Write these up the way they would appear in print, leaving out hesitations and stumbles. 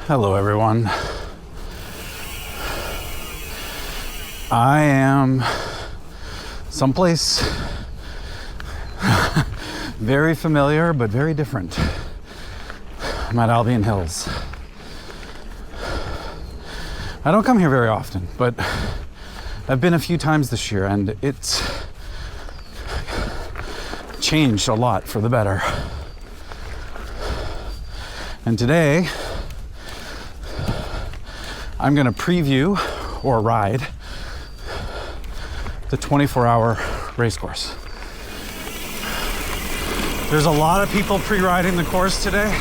Hello everyone. I am someplace very familiar but very different. I'm at Albion Hills. I don't come here very often, but I've been a few times this year and it's changed a lot for the better. And today I'm going to preview or ride the 24-hour race course. There's a lot of people pre-riding the course today.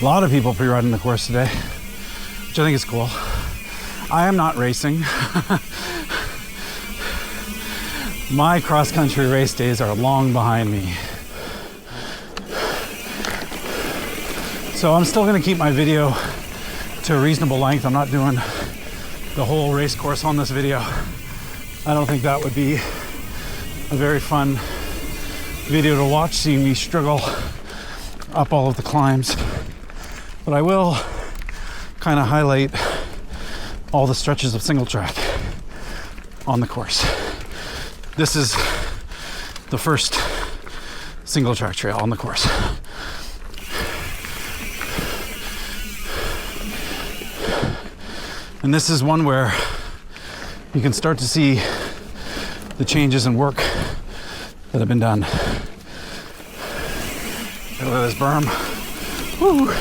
A lot of people pre-riding the course today, which I think is cool. I am not racing. My cross-country race days are long behind me. So I'm still gonna keep my video to a reasonable length. I'm not doing the whole race course on this video. I don't think that would be a very fun video to watch, seeing me struggle up all of the climbs. But I will kind of highlight all the stretches of single track on the course. This is the first single track trail on the course. And this is one where you can start to see the changes in work that have been done. Look at this berm. Woo!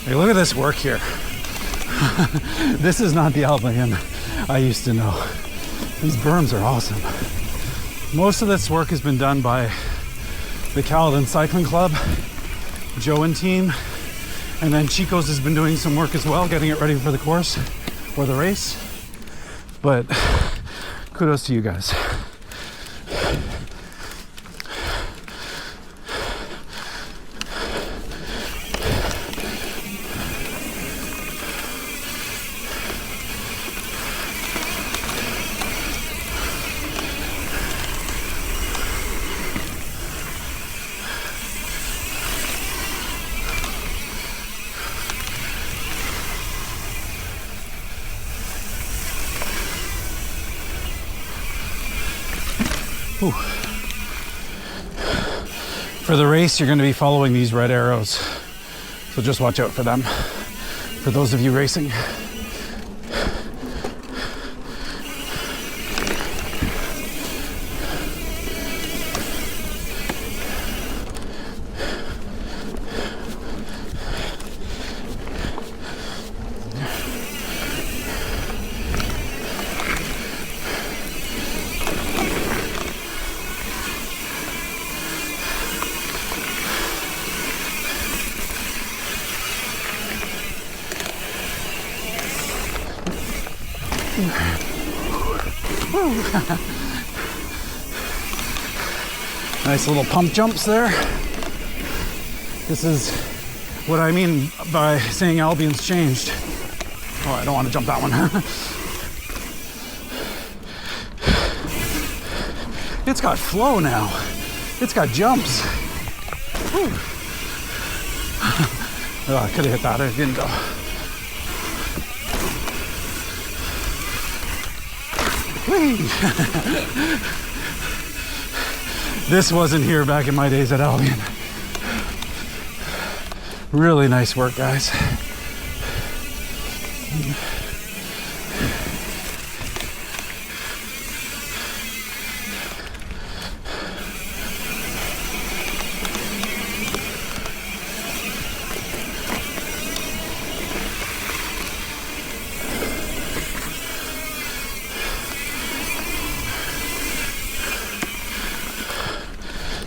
Hey, look at this work here. This is not the Albion I used to know. These berms are awesome. Most of this work has been done by the Caledon Cycling Club, Joe and team, and then Chico's has been doing some work as well, getting it ready for the course or the race. But kudos to you guys. Ooh. For the race, you're going to be following these red arrows, so just watch out for them. For those of you racing. Nice little pump jumps there. This is what I mean by saying Albion's changed. Oh, I don't want to jump that one. It's got flow now. It's got jumps. Oh, I could have hit that. I didn't though. This wasn't here back in my days at Albion. Really nice work, guys.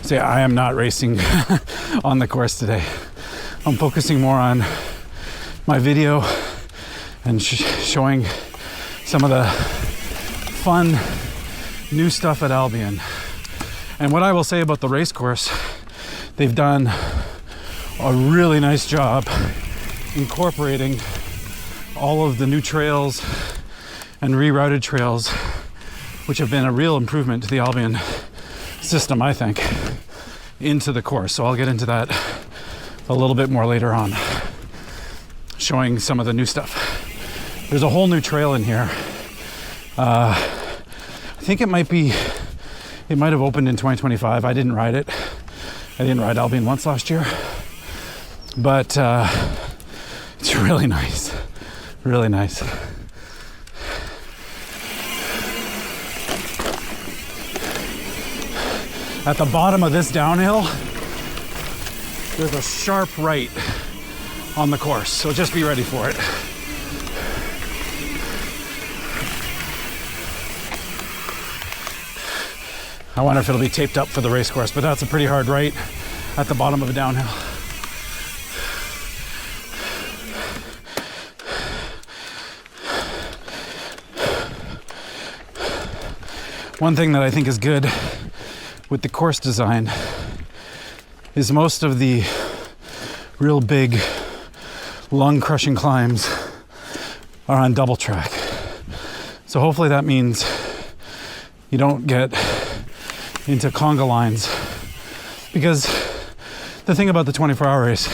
So yeah, I am not racing on the course today. I'm focusing more on my video and showing some of the fun new stuff at Albion. And what I will say about the race course, they've done a really nice job incorporating all of the new trails and rerouted trails, which have been a real improvement to the Albion system, I think, into the course. So I'll get into that a little bit more later on, showing some of the new stuff. There's a whole new trail in here. I think it might have opened in 2025. I didn't ride it. I didn't ride Albion once last year, but it's really nice, really nice. At the bottom of this downhill, there's a sharp right on the course, so just be ready for it. I wonder if it'll be taped up for the race course, but that's a pretty hard right at the bottom of a downhill. One thing that I think is good with the course design is most of the real big lung crushing climbs are on double track. So hopefully that means you don't get into conga lines, because the thing about the 24-hour race,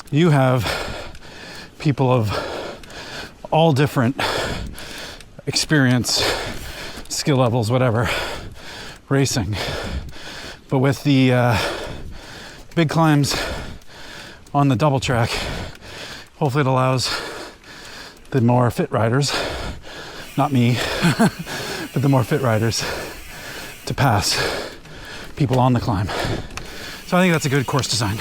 you have people of all different experience, skill levels, whatever, racing. But with the big climbs on the double track, hopefully it allows the more fit riders, not me, but the more fit riders to pass people on the climb. So I think that's a good course design.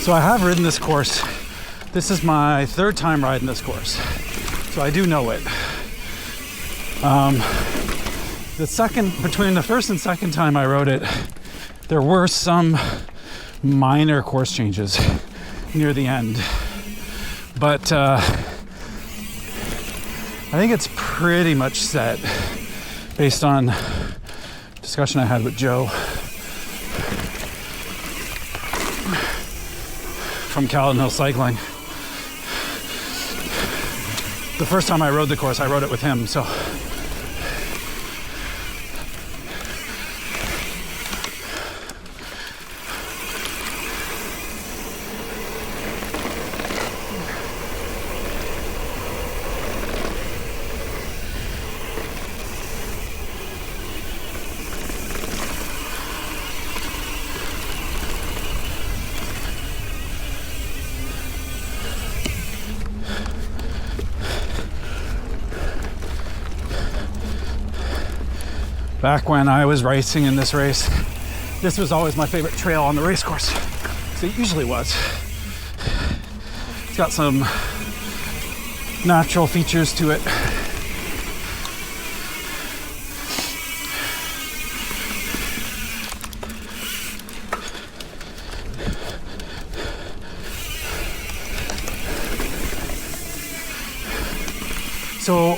So I have ridden this course. This is my third time riding this course, so I do know it. Between the first and second time I rode it, there were some minor course changes near the end, but I think it's pretty much set based on discussion I had with Joe from Albion Hills Cycling. The first time I rode the course, I rode it with him, so back when I was racing in this race, this was always my favorite trail on the race course. So it usually was. It's got some natural features to it. So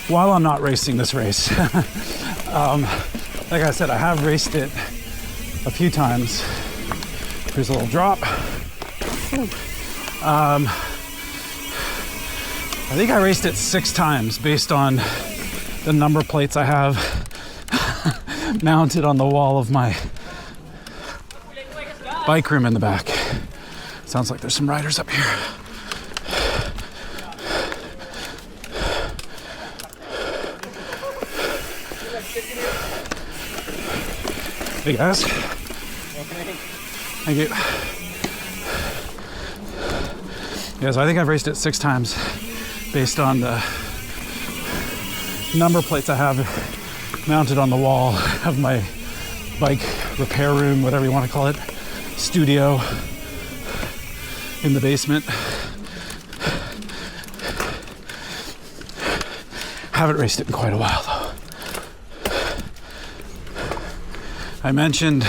while I'm not racing this race, like I said, I have raced it a few times. Here's a little drop. I think I raced it 6 times based on the number plates I have mounted on the wall of my bike room in the back. Sounds like there's some riders up here. Hey guys. Thank you. Yeah, so I think I've raced it 6 times based on the number plates I have mounted on the wall of my bike repair room, whatever you want to call it, studio in the basement. Haven't raced it in quite a while though. I mentioned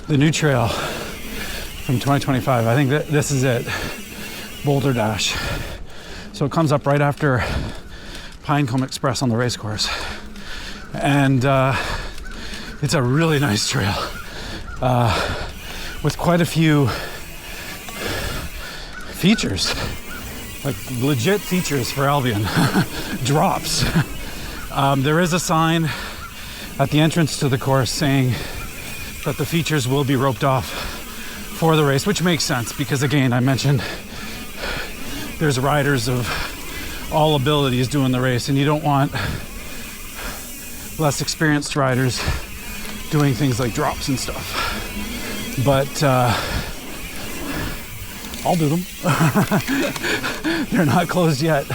the new trail from 2025. I think that this is it, Boulder Dash. So it comes up right after Pinecomb Express on the race course. And it's a really nice trail with quite a few features, like legit features for Albion. Drops. There is a sign at the entrance to the course saying that the features will be roped off for the race, which makes sense because, again, I mentioned there's riders of all abilities doing the race, and you don't want less experienced riders doing things like drops and stuff. But I'll do them. They're not closed yet.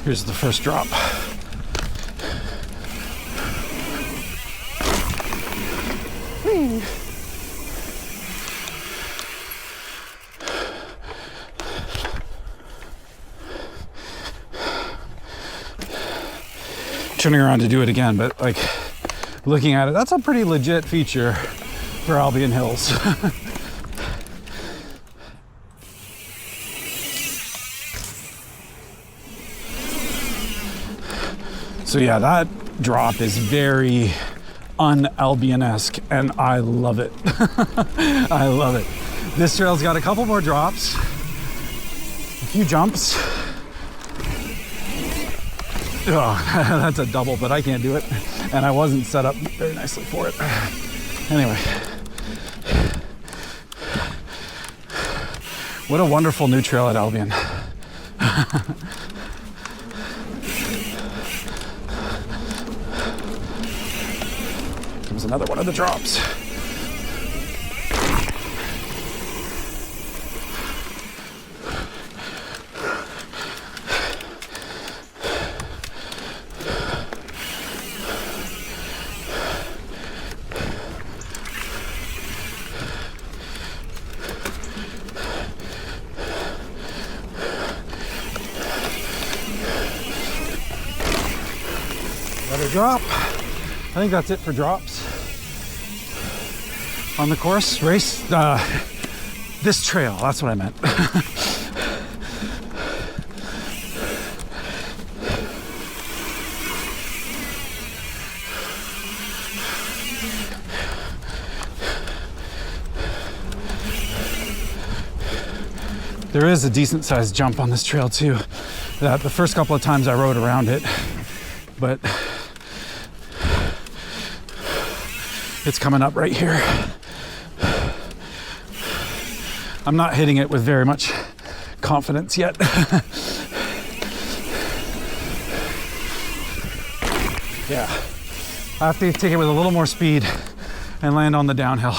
Here's the first drop. Turning around to do it again, but like looking at it, that's a pretty legit feature for Albion Hills. So yeah, that drop is very un-Albion-esque, and I love it. I love it. This trail's got a couple more drops, a few jumps. Oh, that's a double, but I can't do it. And I wasn't set up very nicely for it. Anyway. What a wonderful new trail at Albion. Comes another one of the drops. Another drop. I think that's it for drops on the course. Race, this trail, that's what I meant. There is a decent sized jump on this trail too. That the first couple of times I rode around it, but it's coming up right here. I'm not hitting it with very much confidence yet. Yeah, I have to take it with a little more speed and land on the downhill.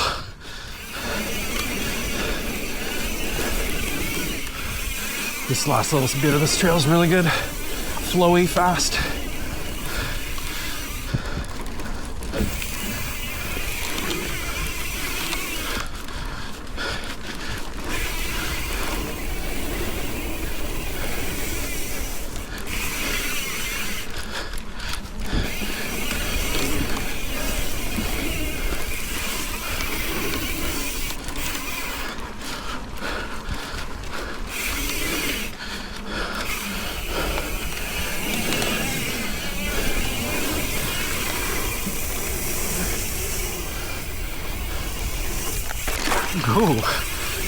This last little bit of this trail is really good, flowy, fast.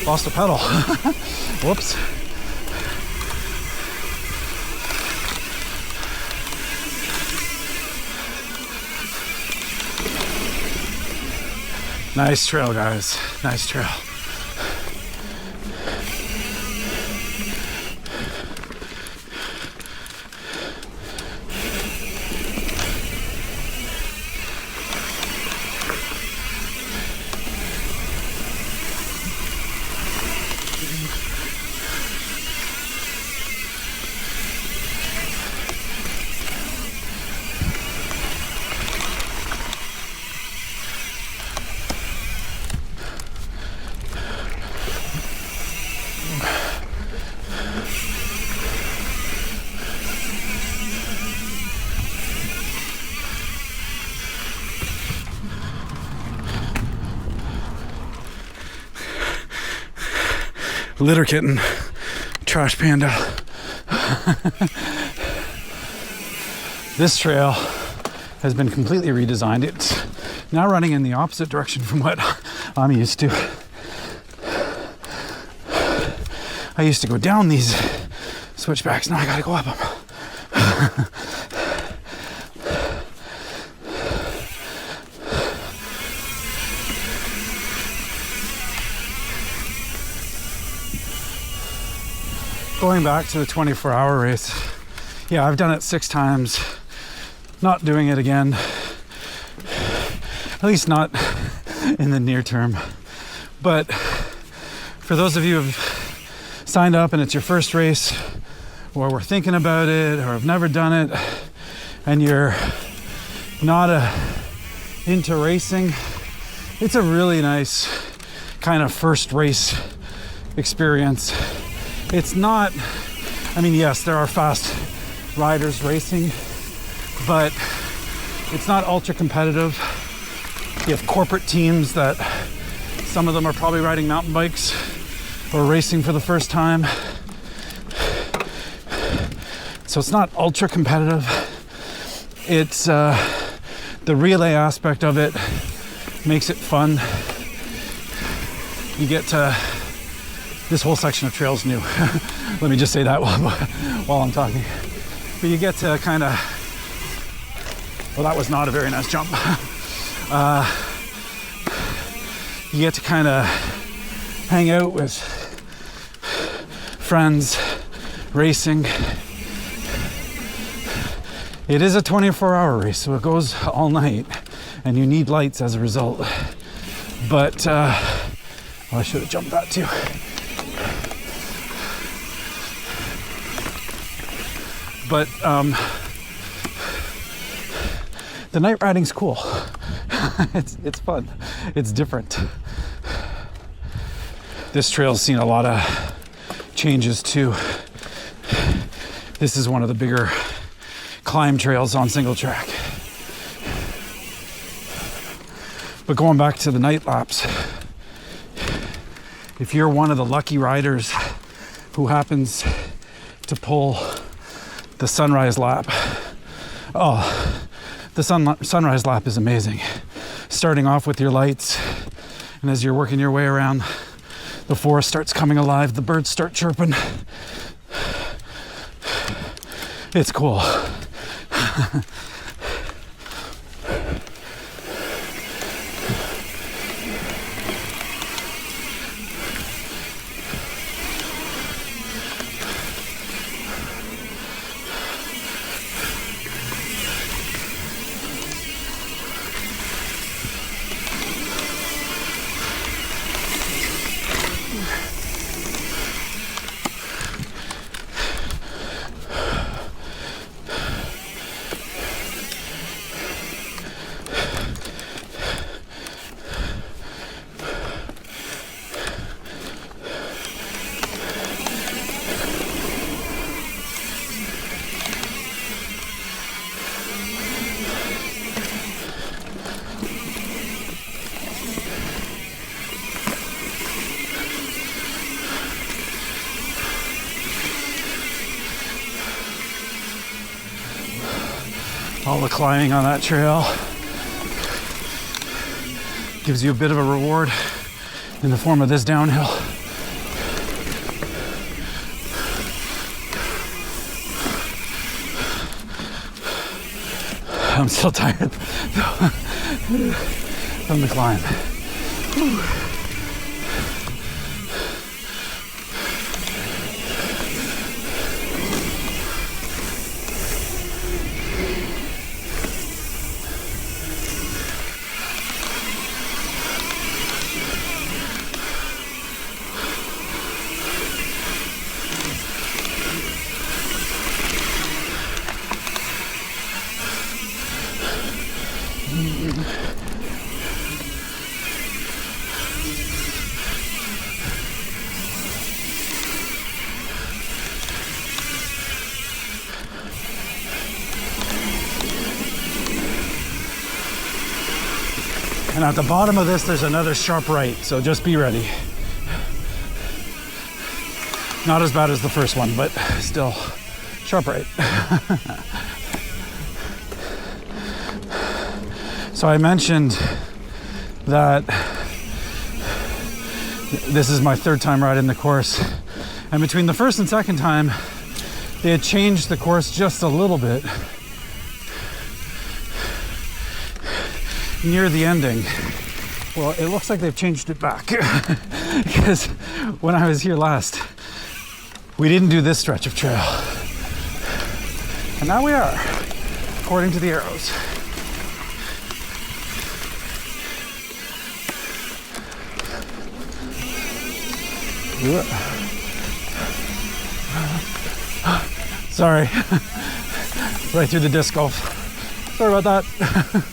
Lost a pedal. Whoops. Nice trail, guys. Nice trail. Litter kitten, trash panda. This trail has been completely redesigned. It's now running in the opposite direction from what I'm used to. I used to go down these switchbacks, now I gotta go up them. Going back to the 24-hour race, yeah, I've done it 6 times. Not doing it again, at least not in the near term. But for those of you who've signed up and it's your first race, or were thinking about it, or have never done it, and you're not into racing, it's a really nice kind of first race experience. It's not, I mean, yes, there are fast riders racing, but it's not ultra competitive. You have corporate teams that some of them are probably riding mountain bikes or racing for the first time. So it's not ultra competitive. It's the relay aspect of it makes it fun. You get to, this whole section of trail's new. Let me just say that while I'm talking. But you get to kind of, well, that was not a very nice jump. You get to kind of hang out with friends, racing. It is a 24-hour race, so it goes all night, and you need lights as a result. But, well, I should have jumped that too. But the night riding's cool. It's fun. It's different. This trail's seen a lot of changes too. This is one of the bigger climb trails on single track. But going back to the night laps, if you're one of the lucky riders who happens to pull the sunrise lap, oh, the sunrise lap is amazing. Starting off with your lights, and as you're working your way around, the forest starts coming alive, the birds start chirping. It's cool. All the climbing on that trail gives you a bit of a reward in the form of this downhill. I'm still tired from the climb. And at the bottom of this, there's another sharp right, so just be ready. Not as bad as the first one, but still sharp right. So I mentioned that this is my third time riding the course. And between the first and second time, they had changed the course just a little bit near the ending. Well, it looks like they've changed it back because when I was here last, we didn't do this stretch of trail. And now we are, according to the arrows. Sorry, right through the disc golf. Sorry about that.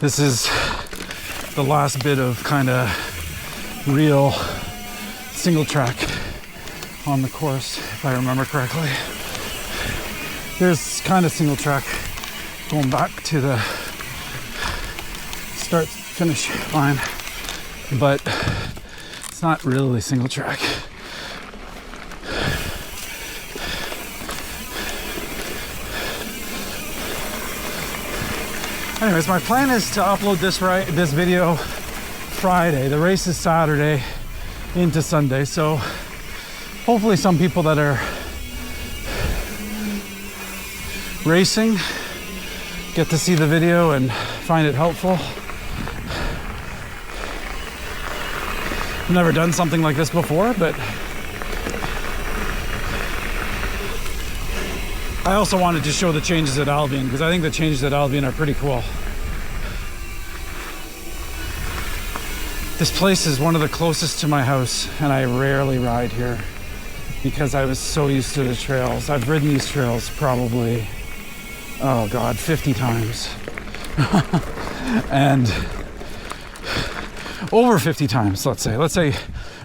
This is the last bit of kind of real single track on the course, if I remember correctly. There's kind of single track going back to the start finish line, but it's not really single track. Anyways, my plan is to upload this video Friday. The race is Saturday into Sunday, so hopefully some people that are racing get to see the video and find it helpful. I've never done something like this before, but I also wanted to show the changes at Albion because I think the changes at Albion are pretty cool. This place is one of the closest to my house, and I rarely ride here because I was so used to the trails. I've ridden these trails probably, oh God, 50 times. And over 50 times, let's say. Let's say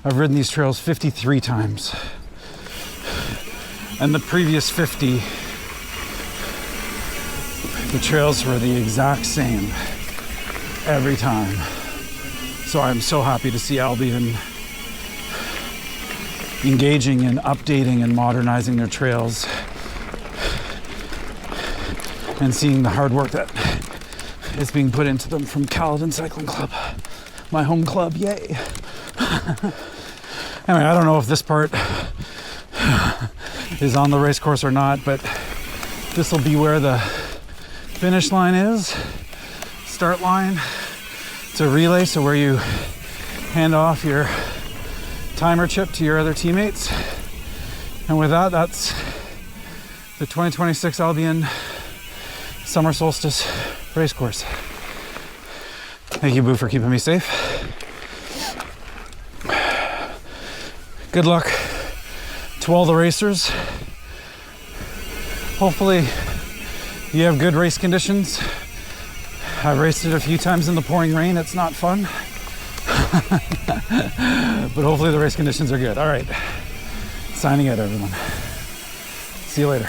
I've ridden these trails 53 times. And the previous 50, the trails were the exact same every time. So I'm so happy to see Albion engaging and updating and modernizing their trails and seeing the hard work that is being put into them from Caledon Cycling Club, my home club, yay. Anyway, I don't know if this part is on the race course or not, but this will be where the finish line is, start line. It's a relay, so where you hand off your timer chip to your other teammates. And with that, that's the 2026 Albion Summer Solstice race course. Thank you, Boo, for keeping me safe. Good luck to all the racers. Hopefully you have good race conditions. I've raced it a few times in the pouring rain. It's not fun. But hopefully the race conditions are good. All right. Signing out, everyone. See you later.